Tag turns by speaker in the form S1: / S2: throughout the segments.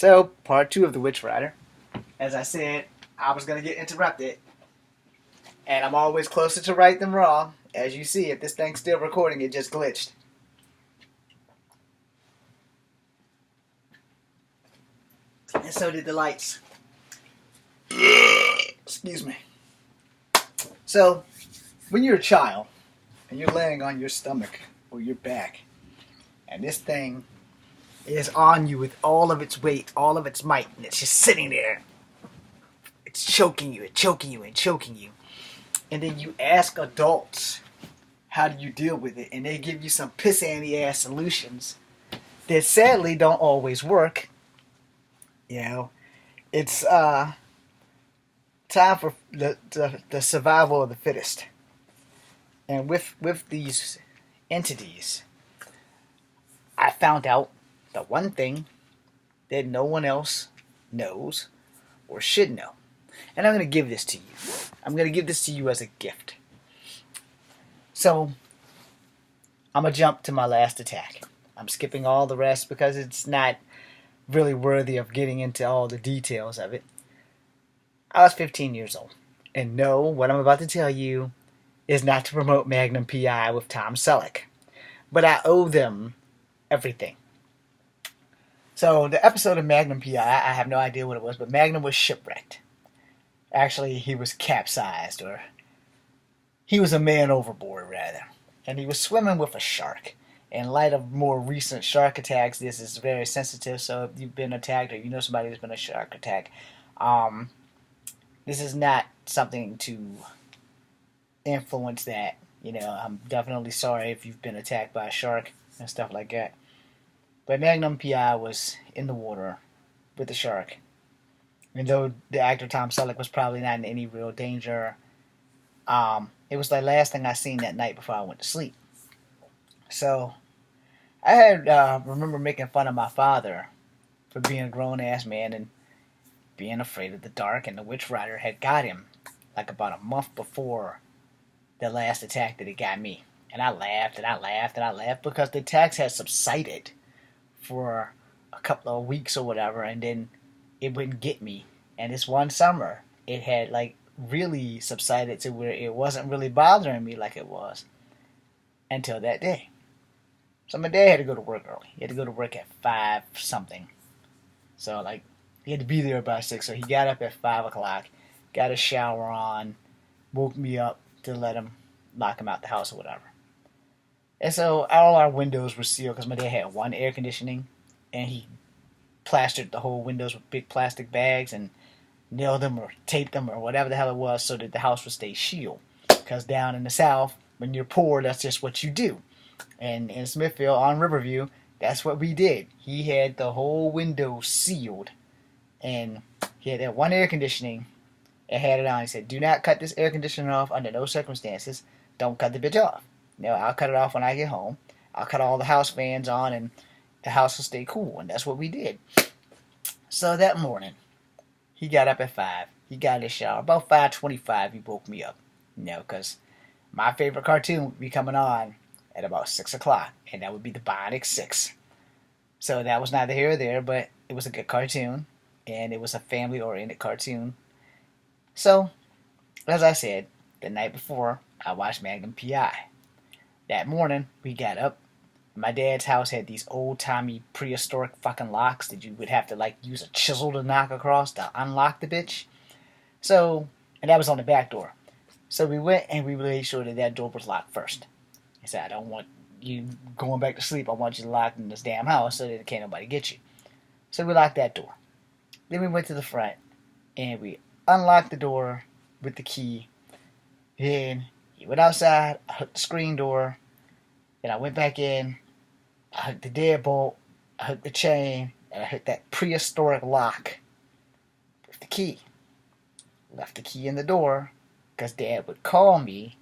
S1: So, part 2 of the Witch Rider. As I said, I was going to get interrupted. And I'm always closer to right than wrong. As you see, if this thing's still recording, it just glitched. And so did the lights. Excuse me. So, when you're a child, and you're laying on your stomach or your back, and this thing is on you with all of its weight, all of its might, and it's just sitting there. It's choking you and choking you and choking you. And then you ask adults, how do you deal with it? And they give you some piss-anty-ass solutions that sadly don't always work. You know, it's time for the survival of the fittest. And with these entities, I found out the one thing that no one else knows or should know. And I'm going to give this to you. I'm going to give this to you as a gift. So, I'm going to jump to my last attack. I'm skipping all the rest because it's not really worthy of getting into all the details of it. I was 15 years old. And no, what I'm about to tell you is not to promote Magnum P.I. with Tom Selleck. But I owe them everything. So, the episode of Magnum P.I., I have no idea what it was, but Magnum was shipwrecked. Actually, he was capsized, or he was a man overboard, rather. And he was swimming with a shark. In light of more recent shark attacks, this is very sensitive, so if you've been attacked or you know somebody who's been a shark attack, this is not something to influence that. You know, I'm definitely sorry if you've been attacked by a shark and stuff like that. But Magnum P.I. was in the water with the shark. And though the actor Tom Selleck was probably not in any real danger, it was the last thing I seen that night before I went to sleep. So, I had remember making fun of my father for being a grown-ass man and being afraid of the dark, and the Witch Rider had got him like about a month before the last attack that it got me. And I laughed and I laughed and I laughed because the attacks had subsided for a couple of weeks or whatever, and then it wouldn't get me. And this one summer, it had like really subsided to where it wasn't really bothering me like it was until that day. So my dad had to go to work early. He had to go to work at 5 something. So like he had to be there by 6. So he got up at 5 o'clock, got a shower on, woke me up to let him lock him out the house or whatever. And so all our windows were sealed because my dad had one air conditioning, and he plastered the whole windows with big plastic bags and nailed them or taped them or whatever the hell it was so that the house would stay sealed. Because down in the South, when you're poor, that's just what you do. And in Smithfield on Riverview, that's what we did. He had the whole window sealed, and he had that one air conditioning and had it on. He said, do not cut this air conditioner off under no circumstances. Don't cut the bitch off. No, I'll cut it off when I get home. I'll cut all the house fans on, and the house will stay cool. And that's what we did. So that morning, he got up at 5. He got in the shower. About 5:25, he woke me up. You know, because my favorite cartoon would be coming on at about 6 o'clock, and that would be the Bionic 6. So that was neither here or there, but it was a good cartoon, and it was a family-oriented cartoon. So, as I said, the night before, I watched Magnum P.I. That morning, we got up. My dad's house had these old-timey prehistoric fucking locks that you would have to like use a chisel to knock across to unlock the bitch. So, and that was on the back door. So we went and we made sure that that door was locked first. He said, I don't want you going back to sleep. I want you locked in this damn house so that can't nobody get you. So we locked that door. Then we went to the front and we unlocked the door with the key. Then he went outside. I hooked the screen door. Then I went back in. I hooked the deadbolt. I hooked the chain. And I hooked that prehistoric lock with the key. Left the key in the door because Dad would call me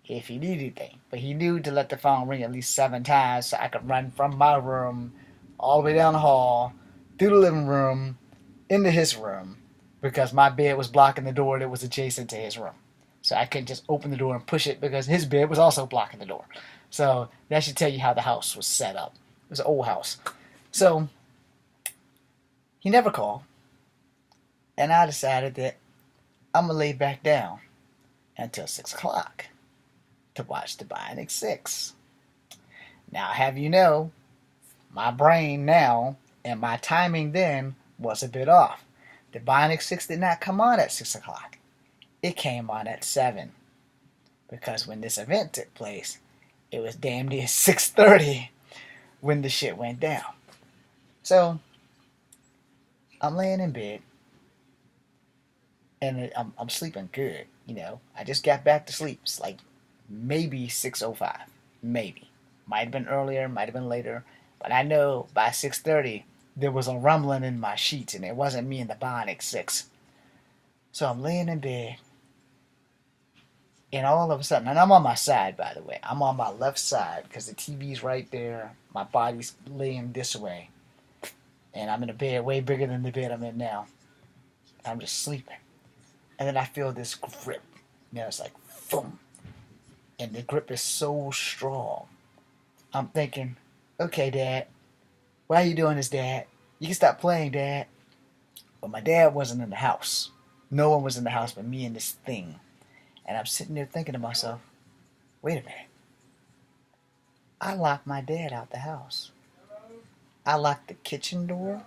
S1: if he needed anything. But he knew to let the phone ring at least 7 times so I could run from my room all the way down the hall, through the living room, into his room, because my bed was blocking the door that was adjacent to his room. So I couldn't just open the door and push it because his bed was also blocking the door. So that should tell you how the house was set up. It was an old house. So He never called. And I decided that I'm going to lay back down until 6 o'clock to watch the Bionic 6. Now, have you know, my brain now and my timing then was a bit off. The Bionic 6 did not come on at 6 o'clock. It came on at 7. Because when this event took place, it was damn near 6:30 when the shit went down. So, I'm laying in bed, and I'm sleeping good, you know. I just got back to sleep. It's like maybe 6:05. Maybe. Might have been earlier, might have been later. But I know by 6:30, there was a rumbling in my sheets, and it wasn't me and the Bionic 6. So I'm laying in bed, and all of a sudden, and I'm on my side, by the way. I'm on my left side, because the TV's right there. My body's laying this way. And I'm in a bed way bigger than the bed I'm in now. I'm just sleeping. And then I feel this grip. You know, it's like, boom. And the grip is so strong. I'm thinking, okay, Dad. Why are you doing this, Dad? You can stop playing, Dad. But my dad wasn't in the house. No one was in the house but me and this thing. And I'm sitting there thinking to myself, wait a minute. I locked my dad out the house. I locked the kitchen door,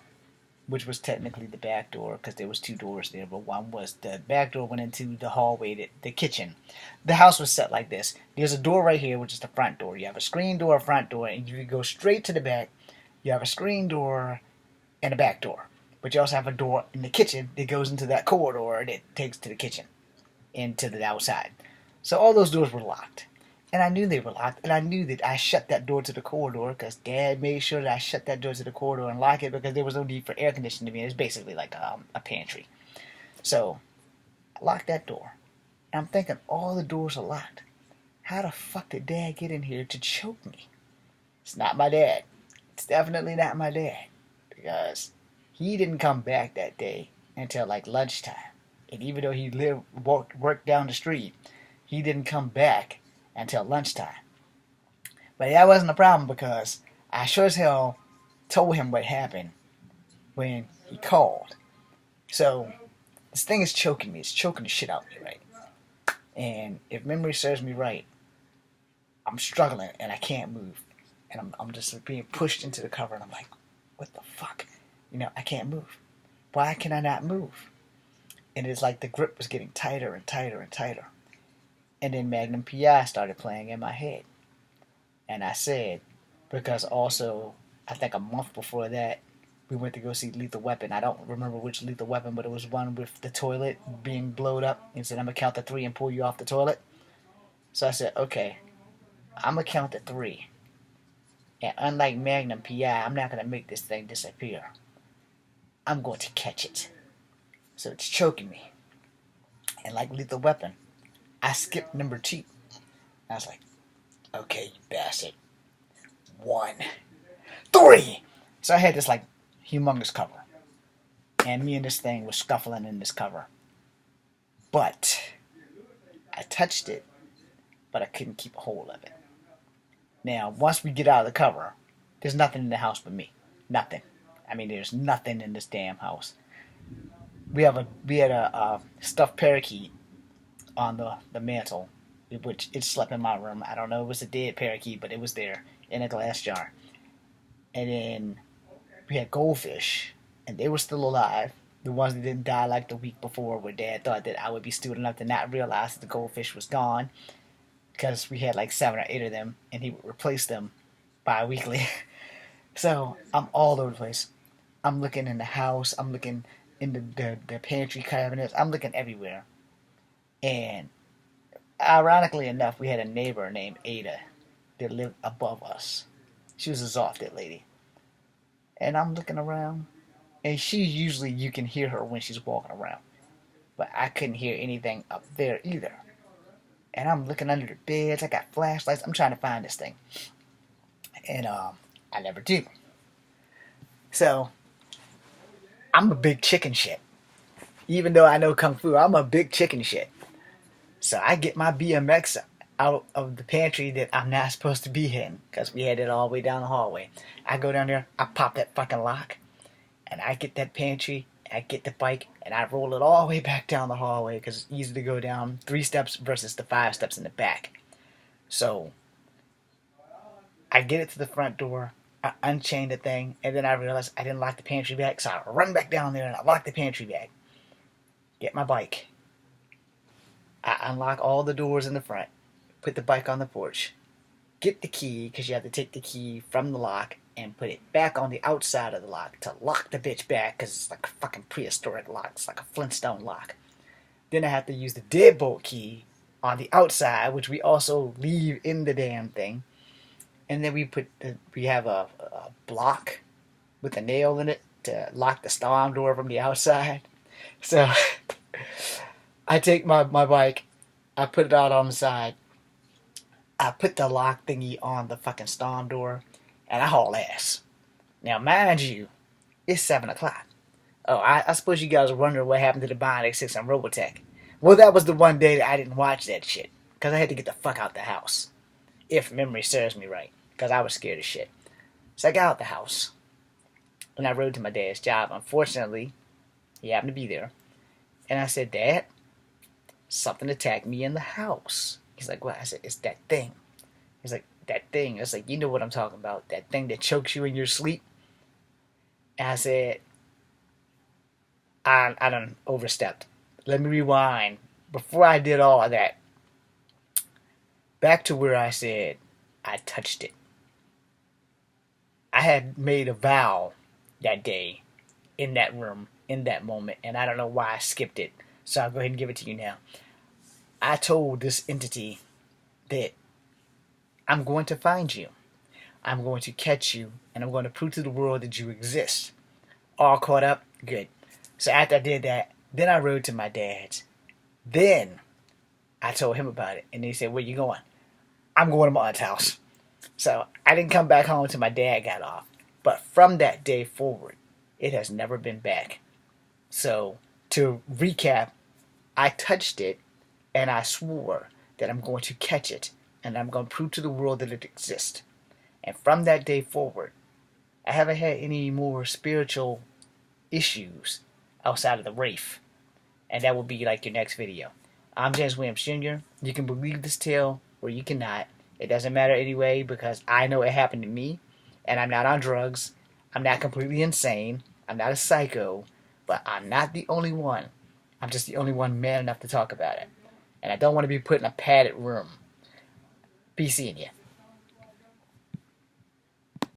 S1: which was technically the back door because there was 2 doors there, but one was the back door went into the hallway, the kitchen. The house was set like this. There's a door right here, which is the front door. You have a screen door, a front door, and you can go straight to the back. You have a screen door and a back door. But you also have a door in the kitchen that goes into that corridor that takes to the kitchen, into the outside. So all those doors were locked. And I knew they were locked, and I knew that I shut that door to the corridor because Dad made sure that I shut that door to the corridor and lock it because there was no need for air conditioning to be in. It's basically like a pantry. So I locked that door. And I'm thinking, all the doors are locked. How the fuck did Dad get in here to choke me? It's not my dad. It's definitely not my dad. Because he didn't come back that day until like lunchtime. And even though he worked down the street, he didn't come back until lunchtime. But that wasn't a problem because I sure as hell told him what happened when he called. So this thing is choking me. It's choking the shit out of me, right? And if memory serves me right, I'm struggling and I can't move. And I'm just being pushed into the cover and I'm like, what the fuck? You know, I can't move. Why can I not move? And it's like the grip was getting tighter and tighter and tighter. And then Magnum P.I. started playing in my head. And I said, because also, I think a month before that, we went to go see Lethal Weapon. I don't remember which Lethal Weapon, but it was one with the toilet being blowed up. He said, I'm going to count to 3 and pull you off the toilet. So I said, okay, I'm going to count to 3. And unlike Magnum P.I., I'm not going to make this thing disappear. I'm going to catch it. So it's choking me. And like Lethal Weapon, I skipped number 2. I was like, okay, you bastard. 1, 3. So I had this like humongous cover. And me and this thing was scuffling in this cover. But I touched it, but I couldn't keep a hold of it. Now, once we get out of the cover, there's nothing in the house but me. Nothing. I mean, there's nothing in this damn house. We had a stuffed parakeet on the mantle, which it slept in my room. I don't know, it was a dead parakeet, but it was there in a glass jar. And then we had goldfish, and they were still alive. The ones that didn't die like the week before, where Dad thought that I would be stupid enough to not realize that the goldfish was gone, because we had like 7 or 8 of them, and he would replace them bi-weekly. So I'm all over the place. I'm looking in the house. I'm looking in the pantry cabinets. I'm looking everywhere. And ironically enough, we had a neighbor named Ada that lived above us. She was a Zofted lady. And I'm looking around. And she usually, you can hear her when she's walking around. But I couldn't hear anything up there either. And I'm looking under the beds. I got flashlights. I'm trying to find this thing. And I never do. So I'm a big chicken shit. Even though I know Kung Fu, I'm a big chicken shit. So I get my BMX out of the pantry that I'm not supposed to be in, because we had it all the way down the hallway. I go down there, I pop that fucking lock, and I get that pantry, and I get the bike, and I roll it all the way back down the hallway because it's easy to go down 3 steps versus the 5 steps in the back. So I get it to the front door, I unchain the thing, and then I realize I didn't lock the pantry bag, so I run back down there and I lock the pantry bag. Get my bike. I unlock all the doors in the front, put the bike on the porch, get the key, because you have to take the key from the lock and put it back on the outside of the lock to lock the bitch back, because it's like a fucking prehistoric lock. It's like a Flintstone lock. Then I have to use the deadbolt key on the outside, which we also leave in the damn thing. And then we have a block with a nail in it to lock the storm door from the outside. So I take my bike, I put it out on the side, I put the lock thingy on the fucking storm door, and I haul ass. Now, mind you, it's 7 o'clock. Oh, I suppose you guys are wondering what happened to the Bionic 6 on Robotech. Well, that was the one day that I didn't watch that shit, because I had to get the fuck out the house. If memory serves me right, because I was scared as shit. So I got out the house, and I rode to my dad's job. Unfortunately, he happened to be there. And I said, Dad, something attacked me in the house. He's like, what? I said, it's that thing. He's like, that thing. I was like, you know what I'm talking about. That thing that chokes you in your sleep. And I said, I done overstepped. Let me rewind. Before I did all of that, back to where I said I touched it. I had made a vow that day in that room, in that moment, and I don't know why I skipped it. So I'll go ahead and give it to you now. I told this entity that I'm going to find you. I'm going to catch you, and I'm going to prove to the world that you exist. All caught up? Good. So after I did that, then I rode to my dad's. Then I told him about it, and he said, where you going? I'm going to my aunt's house. So I didn't come back home until my dad got off. But from that day forward, it has never been back. So to recap, I touched it, and I swore that I'm going to catch it, and I'm going to prove to the world that it exists. And from that day forward, I haven't had any more spiritual issues outside of the Wraith. And that will be like your next video. I'm James Williams Jr. You can believe this tale or you cannot. It doesn't matter anyway, because I know it happened to me, and I'm not on drugs. I'm not completely insane. I'm not a psycho, but I'm not the only one. I'm just the only one man enough to talk about it. And I don't want to be put in a padded room. Be seeing you.